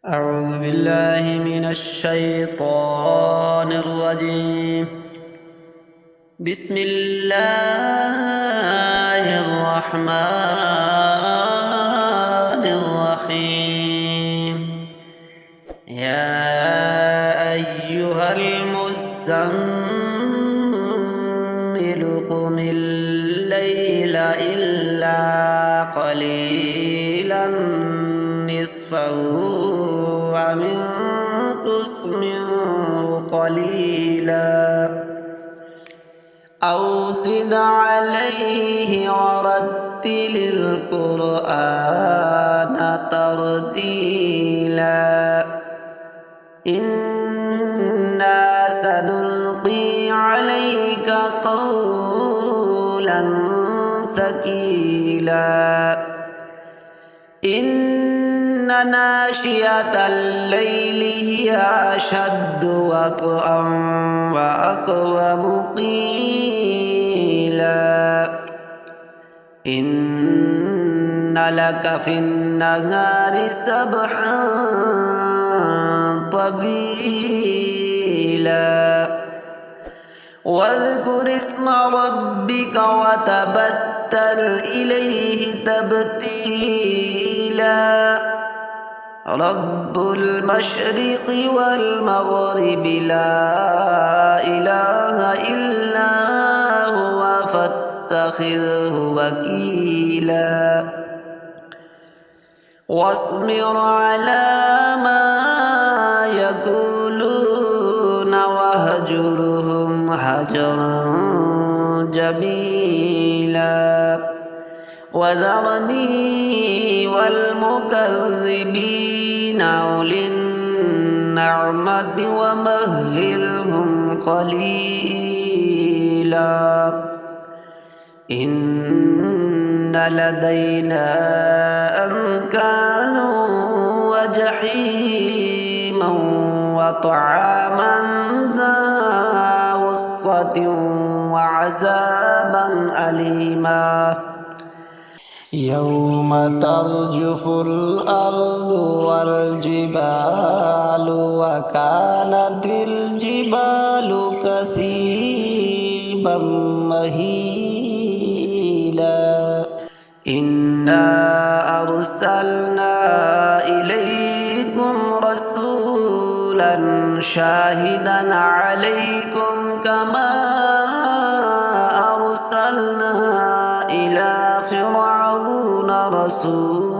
أعوذ بالله من الشيطان الرجيم. بسم الله الرحمن الرحيم. يا أيها المزمل قم الليل إلا قليلا نصفه وانقص منه قليلا أو زد عليه ورتل القرآن ترتيلا إنا سنلقي عليك قولا ثقيلا إن ناشئة الليل هي أشد وطئا وأقوم قيلا إن لك في النهار سبحا طويلا واذكر اسم ربك وتبتل إليه تبتيلا رب المشرق والمغرب لا إله إلا هو فاتخذه وكيلا واصبر على ما يقولون واهجرهم هجرا جميلا وذرني والمكذبين أولي النعمة ومهلهم قليلا إن لدينا أنكالا وجحيما وطعاما ذا غصة وعذابا أليما يوم ترجف الأرض والجبال وكانت الجبال كثيبا مهيلا إنا أرسلنا إليكم رسولا شاهدا عليكم كما أرسلنا إلى فرعون رسولا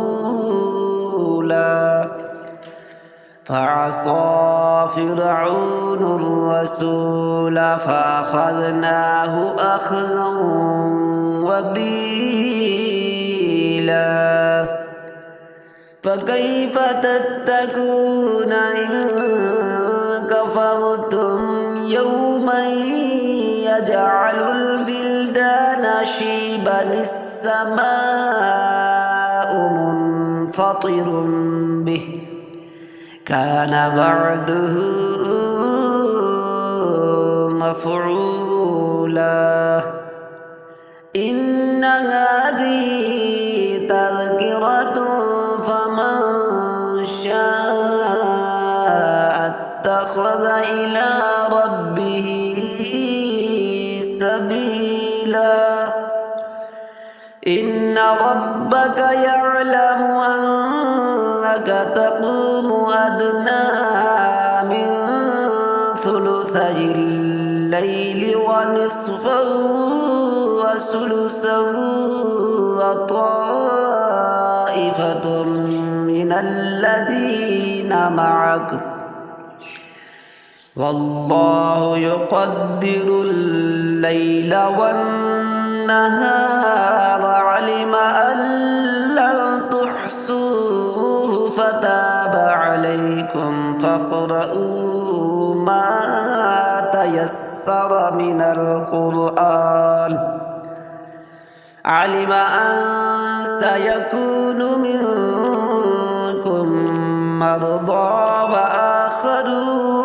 فعصى فرعون الرسول فأخذناه أخذا وبيلا فكيف تتقون إن كفرتم يوما يجعل البلدان شيبا السماء منفطر به كان وعده مفعولا إن هذه تذكرة فمن شاء اتخذ إلى ربه سبيلا إن ربك يعلم أنك تقوم أدنى من ثلثي الليل ونصفه وثلثه وطائفة من الذين معك والله يقدر الليل والنهار علم أن لن تحصوه فتاب عليكم فاقرؤوا ما تيسر من القرآن علم أن سيكون منكم مرضى وآخرون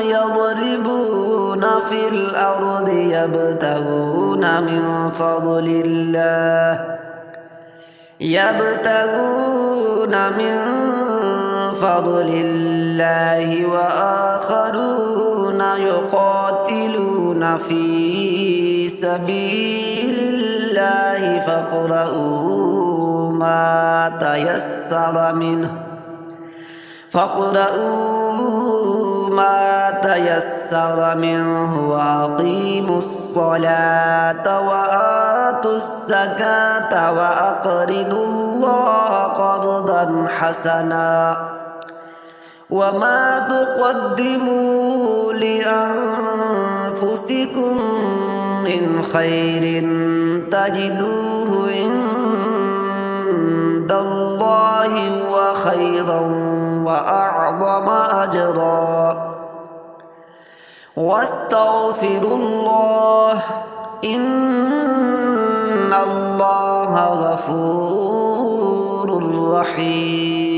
يضربون في الأرض يبتغون من فضل الله يبتغون من فضل الله وآخرون يقاتلون في سبيل الله فاقرؤوا ما تيسر منه وأقيموا الصلاة وآتوا الزكاة وأقرضوا الله قرضا حسنا وما تقدموا لأنفسكم من خير تجدوه عند الله هو خيرا وأعظم أجرا واستغفروا الله إن الله غفور رحيم